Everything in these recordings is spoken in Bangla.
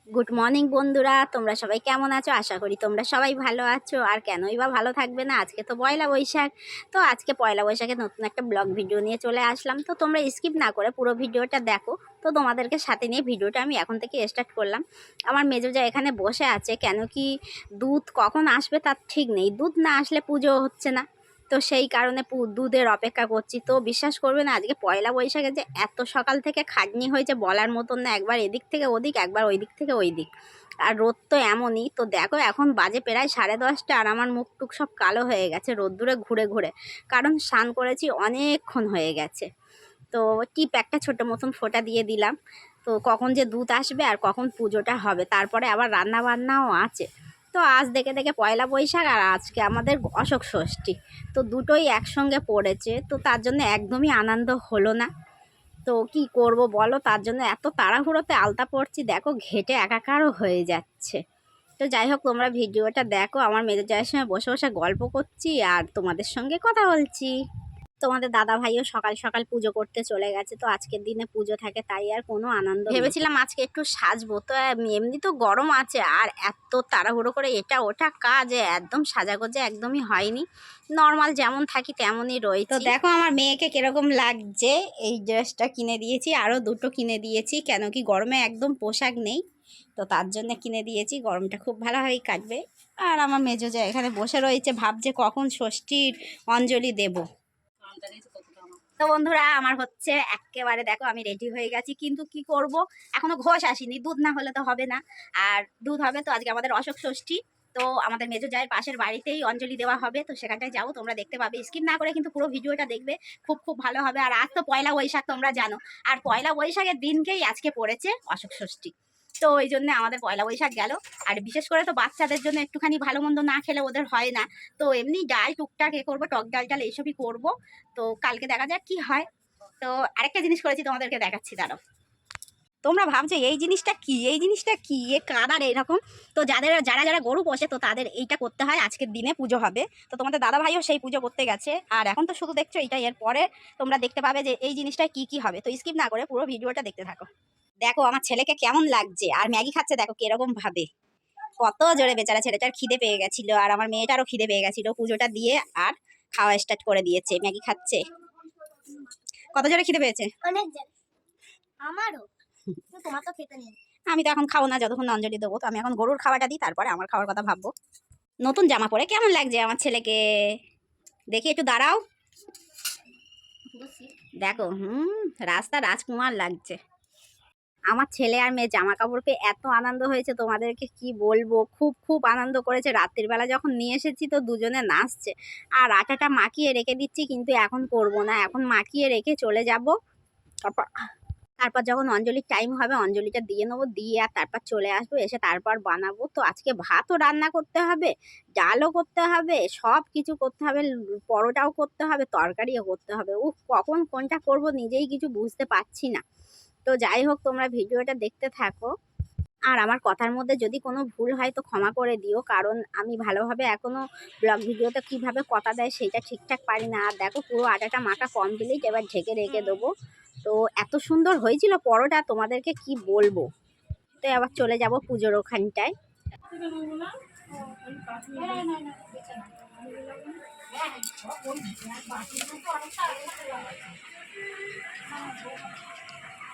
গুড মর্নিং বন্ধুরা, তোমরা সবাই কেমন আছো? আশা করি তোমরা সবাই ভালো আছো। আর কেনই বা ভালো থাকবে না, আজকে তো পয়লা বৈশাখ। তো আজকে পয়লা বৈশাখে নতুন একটা ব্লগ ভিডিও নিয়ে চলে আসলাম। তো তোমরা স্কিপ না করে পুরো ভিডিওটা দেখো। তো তোমাদেরকে সাথে নিয়ে ভিডিওটা আমি এখন থেকে স্টার্ট করলাম। আমার মেজোজা এখানে বসে আছে, কেন কি দুধ কখন আসবে তার ঠিক নেই। দুধ না আসলে পুজো হচ্ছে না, তো সেই কারণে দুধের অপেক্ষা করছি। তো বিশ্বাস করবে না, আজকে পয়লা বৈশাখে যে এত সকাল থেকে খাটনি হয়েছে বলার মতন না। একবার এদিক থেকে ওদিক, একবার ওই দিক থেকে ওই দিক। আর রোদ তো এমনই। তো দেখো এখন বাজে প্রায় 10:30, আর আমার মুখ টুক সব কালো হয়ে গেছে রোদ্দুরে ঘুরে ঘুরে, কারণ স্নান করেছি অনেকক্ষণ হয়ে গেছে। তো টিপ একটা ছোট মতন ফোঁটা দিয়ে দিলাম। তো কখন যে দুধ আসবে আর কখন পুজোটা হবে, তারপরে আবার রান্না বান্নাও আছে। তো আজ দেখে দেখে পয়লা বৈশাখ, আর আজকে আমাদের অশোক ষষ্ঠী, তো দুটোই একসঙ্গে পড়েছে। তো তার জন্য একদমই আনন্দ হলো না। তো কি করব বলো, তার জন্য এত তাড়াহুড়োতে আলতা পড়ছি, দেখো ঘেটে একাকারও হয়ে যাচ্ছে। তো যাই হোক, তোমরা ভিডিওটা দেখো। আমার মেয়েদের যাওয়ার সময় বসে বসে গল্প করছি আর তোমাদের সঙ্গে কথা বলছি। তোমাদের দাদা ভাইও সকাল সকাল পুজো করতে চলে গেছে। তো আজকের দিনে পুজো থাকে, তাই আর কোনো আনন্দ ভেবেছিলাম আজকে একটু সাজবো। তো এমনি তো গরম আছে, আর এত তাড়াহুড়ো করে এটা ওটা কাজ একদম সাজাগোজা একদমই হয়নি। নর্মাল যেমন থাকি তেমনই রয়েছে। তো দেখো আমার মেয়েকে কিরকম লাগছে। এই ড্রেসটা কিনে দিয়েছি, আরও দুটো কিনে দিয়েছি, কেন কি গরমে একদম পোশাক নেই। তো তার জন্য কিনে দিয়েছি, গরমটা খুব ভালোভাবেই কাটবে। আর আমার মেজো যা এখানে বসে রয়েছে, ভাবছে কখন ষষ্ঠীর অঞ্জলি দেব। তো বন্ধুরা, আমার হচ্ছে একেবারে দেখো আমি রেডি হয়ে গেছি, কিন্তু কি করব, এখনো ঘোষ আসেনি। দুধ না হলে তো হবে না। আর দুধ হবে তো আজকে আমাদের অশোক ষষ্ঠী। তো আমাদের মেজো জায়ের পাশের বাড়িতেই অঞ্জলি দেওয়া হবে, তো সেখানটায় যাবো। তোমরা দেখতে পাবে, স্কিপ না করে কিন্তু পুরো ভিডিওটা দেখবে, খুব খুব ভালো হবে। আর আজ তো পয়লা বৈশাখ, তোমরা জানো। আর পয়লা বৈশাখের দিনকেই আজকে পড়েছে অশোক ষষ্ঠী। তো ওই জন্য আমাদের পয়লা বৈশাখ গেল। আর বিশেষ করে তো বাচ্চাদের জন্য একটুখানি ভালো মন্দ না খেলে ওদের হয় না। তো এমনি ডাল টুকটাক করবো, টক ডাল টাল এইসবই করবো। তো কালকে দেখা যাক কি হয়। তো আরেকটা জিনিস করেছি, তোমাদেরকে দেখাচ্ছি, দাঁড়াও। তোমরা ভাবছো এই জিনিসটা কি, এই জিনিসটা কি, এ কাদার এরকম। তো যারা যারা গরু পোষে, তো তাদের এইটা করতে হয়। আজকের দিনে পুজো হবে, তো তোমাদের দাদা ভাইও সেই পুজো করতে গেছে। আর এখন তো শুধু দেখছো এইটা, এর পরে তোমরা দেখতে পাবে যে এই জিনিসটা কি কি হবে। তো স্কিপ না করে পুরো ভিডিওটা দেখতে থাকো। দেখো আমার ছেলেকে কেমন লাগছে, আর ম্যাগি খাচ্ছে দেখো কিরকম ভাবে। কত জোরে বেচারা ছেলেটার খিদে পেয়ে গেছিল, আর আমার মেয়েটারও খিদে পেয়ে গেছিল। পুজোটা দিয়ে আর খাওয়া স্টার্ট করে দিয়েছে, ম্যাগি খাচ্ছে। কত জোরে খিদে পেয়েছে? অনেক। আমারও। তোমার তো খেতে নেই। আমি তো এখন খাবো না, যতক্ষণ অঞ্জলি দেবো। তো আমি এখন গরুর খাওয়াটা দিই, তারপরে আমার খাওয়ার কথা ভাববো। নতুন জামা পরে কেমন লাগছে আমার ছেলেকে, দেখি একটু দাঁড়াও। দেখো রাস্তা রাজকুমার লাগছে। আমার ছেলে আর মেয়ে জামা কাপড় পেয়ে এত আনন্দ হয়েছে, তোমাদেরকে কি বলবো। খুব খুব আনন্দ করেছে। রাত্রির বেলা যখন নিয়ে এসেছি তো দুজনে নাচছে। আর আটাটা মাখিয়ে রেখে দিচ্ছি, কিন্তু এখন করব না, এখন মাখিয়ে রেখে চলে যাব। তারপর যখন অঞ্জলির টাইম হবে অঞ্জলিটা দিয়ে নেবো, দিয়ে আর তারপর চলে আসবো, এসে তারপর বানাবো। তো আজকে ভাতও রান্না করতে হবে, ডালও করতে হবে, সব কিছু করতে হবে, পরোটাও করতে হবে, তরকারিও করতে হবে। কখন কোনটা করব নিজেই কিছু বুঝতে পারছি না। তো যাই হোক, তোমরা ভিডিওটা দেখতে থাকো। আর আমার কথার মধ্যে যদি কোনো ভুল হয় তো ক্ষমা করে দিও, কারণ আমি ভালোভাবে এখনো ব্লগ ভিডিওতে কিভাবে কথা দেয় সেটা ঠিকঠাক পারি না। আর দেখো পুরো আটাটা মাখা কমপ্লিট, এবার ঢেকে রেখে দেবো। তো এত সুন্দর হয়েছিল পরোটা, তোমাদেরকে কি বলবো। তো আবার চলে যাব পুজোর ওখানটায়।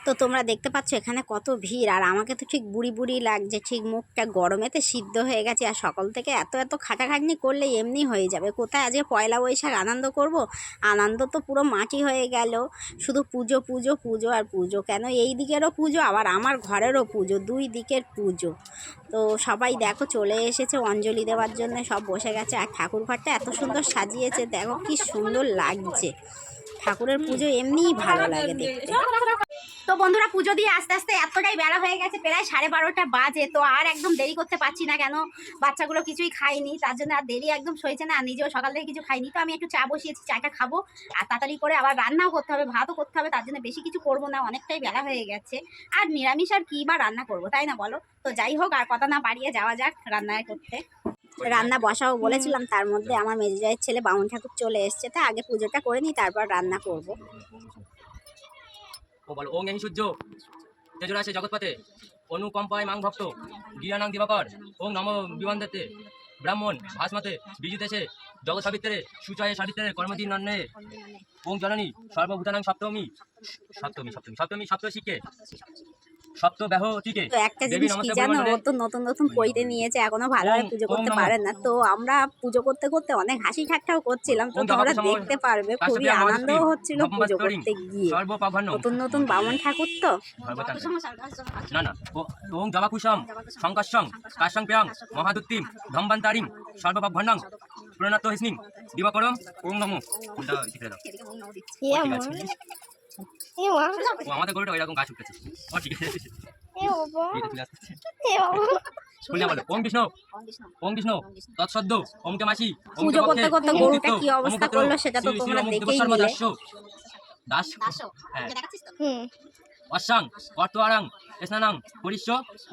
তো তোমরা দেখতে পাচ্ছ এখানে কত ভিড়, আর আমাকে তো ঠিক বুড়ি বুড়ি লাগছে, ঠিক মুখটা গরমেতে সিদ্ধ হয়ে গেছে। আর সকাল থেকে এত এত খাটাখাটনি করলে এমনি হয়ে যাবে। কোথায় আজকে পয়লা বৈশাখ আনন্দ করব, আনন্দ তো পুরো মাটি হয়ে গেল। শুধু পুজো পুজো পুজো আর পুজো, কেন এই দিকেরও পুজো আবার আমার ঘরেরও পুজো, দুই দিকের পুজো। তো সবাই দেখো চলে এসেছে অঞ্জলি দেওয়ার জন্য, সব বসে গেছে। আর ঠাকুর ঘরটা এত সুন্দর সাজিয়েছে, দেখো কি সুন্দর লাগছে। ঠাকুরের পুজো এমনিই ভালো লাগে দেখতে। তো বন্ধুরা, পুজো দিয়ে আস্তে আস্তে এতটাই বেলা হয়ে গেছে, প্রায় 12:30 বাজে। তো আর একদম দেরি করতে পারছি না, কেন বাচ্চাগুলো কিছুই খায়নি, তার জন্য আর দেরি একদম সইছে না। নিজেও সকাল থেকে কিছু খাইনি। তো আমি একটু চা বসিয়েছি, চাটা খাবো। আর তাড়াতাড়ি করে আবার রান্নাও করতে হবে, ভাতও করতে হবে, তার জন্য বেশি কিছু করবো না, অনেকটাই বেলা হয়ে গেছে। আর নিরামিষ আর কি বা রান্না করবো, তাই না বলো? তো যাই হোক, আর কথা না বাড়িয়ে যাওয়া যাক রান্না করতে। রান্না বসাও বলেছিলাম, তার মধ্যে আমার মেজজায়ের ছেলে বামুন ঠাকুর চলে এসছে। তা আগে পুজোটা করে নিই, তারপর রান্না করবো। ও বলো, ওং সূর্য তেজরা আছে জগৎপথে, অনুকম্পায় মাং ভক্ত গিয়ানাং দিবাকর ওং নম বিবন্দতে ব্রাহ্মণ ভাসমতে বিজিতেছে জগৎ সাবিত্রে সুচয়ে সাবিত্রে কর্মধি নন্নে ওং জননী সর্বভূতানাং সপ্তমী সপ্তমী সপ্তমী সপ্তমী সপ্তশিকে সপ্ত ব্যাহতিকে তো একটা দেবী জিনিস কি নমস্তে জানো, পরিমণ্ডলে ও তো নতুন নতুন পইতে নিয়েছে, এখনো ভালোভাবে পুজো করতে ওম নমঃ। পারে না। তো আমরা পুজো করতে করতে অনেক হাসি ঠাট্টাও করছিলাম, তো ওম তোমরা জবাকুসুম দেখতে পারবে, খুবই কাশ্যপেয় আনন্দও মহাদুতিম হচ্ছিল পুজো ভম্বত্তরিং করতে গিয়ে। সর্বপাবনম নতুন নতুন বামন ঠাকুর তো। না না ওং জবাকুশম শঙ্কর্ষং কাশ্যং পেয়ং মহাদুত্তিম ধম্বান্তারিং সর্বপাবনং প্রণত হিস্নিং দিবাকরম ওং নমঃ। কোনটা শিখে দাও। ঠিক আছে। ও আমাদের গরুটা এরকম গাছ উঠেছে। ও ঠিক আছে। এটা তুলে আসছে। শুনলে বলো ওম বিষ্ণু ওম বিষ্ণু তৎসদ্য ওমকে মাসি পুজো করতে করতে গরুটা কি অবস্থা করলো সেটা তো তোমরা দেখেই নিলে। দাস হ্যাঁ অশ্বাং কর্তোয়ারাং স্নানাং পরিশ্য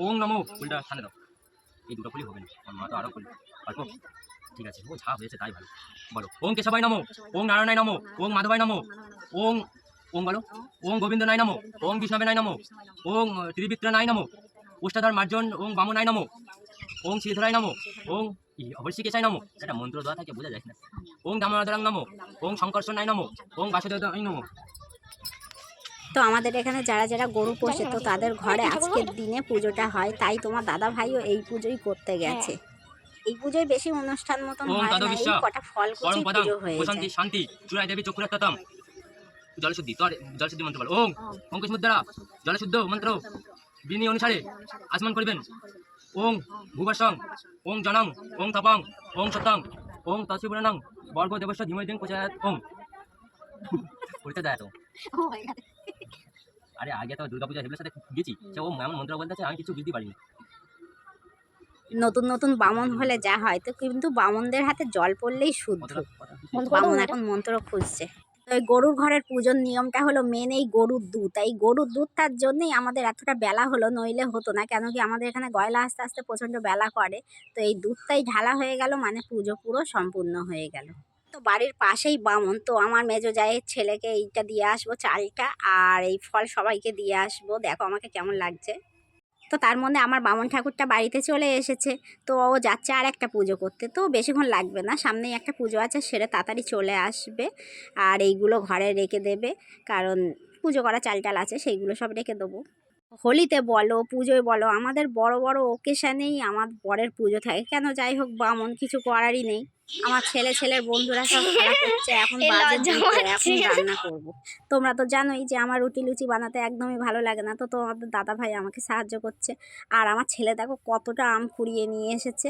ওং নমো। ফুলটা স্থানে দাও। এই দুটো ফুলই হবে না, আমার মা তো আরো ফুল অল্প। ঠিক আছে, ও যা হয়েছে তাই ভালো। বলো ওং কেশবায় নমো ওং নারায়ণায় নমো ওং মাধবায় নমো ওং ওং বলো ওং গোবিন্দ নাই নমো ওং বিষ্ণবে নাই নমো ওং ত্রিবিক্র নাই নমো উষ্টাধর মার্জন ওং বামু নাই নমো ওং শ্রীধরায় নমো ওং হর্ষিকেশায় নমো। এটা মন্ত্র দেওয়া থাকে, বোঝা যায় না। ওং দামোদরাং নমো ওং শঙ্কর্ষণ নাই নমো ওং বাসুদেব নমো। তো আমাদের এখানে যারা যারা গরু পোষে, তো তাদের ঘরে আজকের দিনে পুজোটা হয়, তাই তোমার দাদা ভাইও এই পুজোই করতে গেছে। এই পুজোয় বেশি অনুষ্ঠান মতন ওং হয় তদ না, এই বিশ্ব কটা ফল পরম কুচি পদং পুজো হয়ে প্রশান্তি যায়। শান্তি চূড়ায় দেবী চক্রতম জলশুদ্ধি। তোর জলশুদ্ধি মন্ত্র বলো ওং অঙ্কুশমুদ্রা জলশুদ্ধ মন্ত্র বিনি অনুসারে আসমান করিবেন। ওং ভূবসং ওং জনং ওং তপং ওং সতং ওং তৎসিপুরাণং বর্গ দেবস্য ধীমহিদিং প্রচারাত ওং। পড়তে দেয় তো। আরে আগে তো দুর্গাপূজা হেবলের সাথে গেছি, সে ও এমন মন্ত্র বলতেছে আমি কিছু বুঝতে পারিনি। নতুন নতুন বামন হলে যা হয়, তো কিন্তু বামনদের হাতে জল পড়লেই শুদ্ধ। বামন এখন মন্ত্র খুঁজছে। তো এই গরুর ঘরের পুজোর নিয়মটা হলো মেন এই গরুর দুধ। এই গরুর দুধটার জন্যই আমাদের এতটা বেলা হলো, নইলে হতো না। কেন কি আমাদের এখানে গয়লা আস্তে আস্তে প্রচণ্ড বেলা করে, তো এই দুধটাই ঢালা হয়ে গেল, মানে পুজো পুরো সম্পূর্ণ হয়ে গেল। তো বাড়ির পাশেই বামন, তো আমার মেজো জায়ের ছেলেকে এইটা দিয়ে আসবো, চালটা আর এই ফল সবাইকে দিয়ে আসবো। দেখো আমাকে কেমন লাগছে। তো তার মধ্যে আমার বামন ঠাকুরটা বাড়িতে চলে এসেছে, তো ও যাচ্ছে আর একটা পুজো করতে। তো বেশিক্ষণ লাগবে না, সামনেই একটা পুজো আছে, সেরে তাড়াতাড়ি চলে আসবে। আর এইগুলো ঘরে রেখে দেবে, কারণ পুজো করা চাল টাল আছে, সেইগুলো সব রেখে দেবো। হোলিতে বলো, পুজোয় বলো, আমাদের বড় বড় ওকেশানেই আমার বরের পুজো থাকে। কেন যাই হোক, বামন কিছু করারই নেই। আমার ছেলের বন্ধুরা সব খেলা করছে, এখন বাজে দুটো, এখন রান্না করব। তোমরা তো জানোই যে আমার রুটি লুচি বানাতে একদমই ভালো লাগে না, তো তোমাদের দাদা ভাই আমাকে সাহায্য করছে। আর আমার ছেলে দেখো কতটা আম কুড়িয়ে নিয়ে এসেছে।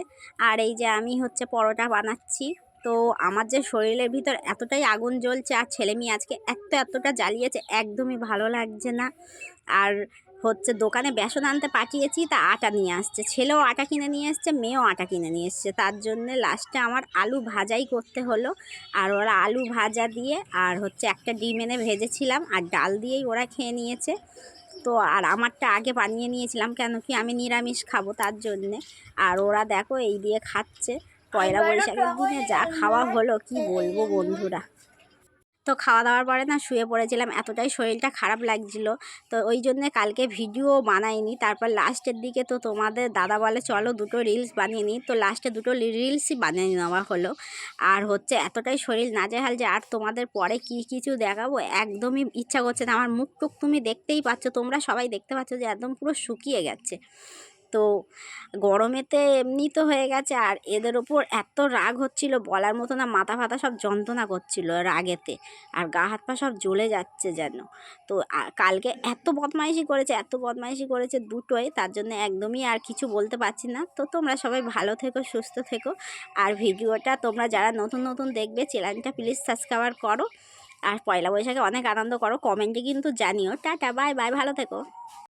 আর এই যে আমি হচ্ছে পরোটা বানাচ্ছি। তো আমার যে শরীরের ভিতর এতটাই আগুন জ্বলছে, আর ছেলে মেয়ে আজকে এতটা জ্বালিয়েছে, একদমই ভালো লাগছে না। আর হচ্ছে দোকানে বেসন আনতে পাঠিয়েছি, তা আটা নিয়ে আসছে, ছেলেও আটা কিনে নিয়ে এসছে, মেয়েও আটা কিনে নিয়ে এসছে। তার জন্যে লাস্টে আমার আলু ভাজাই করতে হলো। আর ওরা আলু ভাজা দিয়ে আর হচ্ছে একটা ডিম এনে ভেজেছিলাম, আর ডাল দিয়েই ওরা খেয়ে নিয়েছে। তো আর আমারটা আগে বানিয়ে নিয়েছিলাম, কেন কি আমি নিরামিষ খাবো তার জন্যে। আর ওরা দেখো এই দিয়ে খাচ্ছে। পয়লা বৈশাখের দিনে যা খাওয়া হলো কি বলবো বন্ধুরা। তো খাওয়া দাওয়ার পরে না শুয়ে পড়েছিলাম, এতটাই শরীরটা খারাপ লাগছিল। তো ওই জন্যে কালকে ভিডিও বানাইনি। তারপর লাস্টের দিকে তো তোমাদের দাদা বলে চলো দুটো রিলস বানিয়ে নিই, তো লাস্টে দুটো রিলসই বানিয়ে নেওয়া হলো। আর হচ্ছে এতটাই শরীর নাজেহাল যে আর তোমাদের পরে কি কিছু দেখাবো একদমই ইচ্ছা করছে না। আমার মুখ টুক তুমি দেখতেই পাচ্ছ, তোমরা সবাই দেখতে পাচ্ছ যে একদম পুরো শুকিয়ে গেছে। তো গরমেতে এমনি তো হয়ে গেছে, আর এদের ওপর এত রাগ হচ্ছিল বলার মতো না, মাথা ফাতা সব যন্ত্রণা করছিল রাগেতে, আর গা হাত পা সব জ্বলে যাচ্ছে যেন। তো কালকে এত বদমাইশি করেছে দুটোই, তার জন্য একদমই আর কিছু বলতে পারছি না। তো তোমরা সবাই ভালো থেকো, সুস্থ থেকো। আর ভিডিওটা তোমরা যারা নতুন নতুন দেখবে, চ্যানেলটা প্লিজ সাবস্ক্রাইব করো। আর পয়লা বৈশাখে অনেক আনন্দ করো, কমেন্টে কিন্তু জানিও। টাটা, বাই বাই, ভালো থেকো।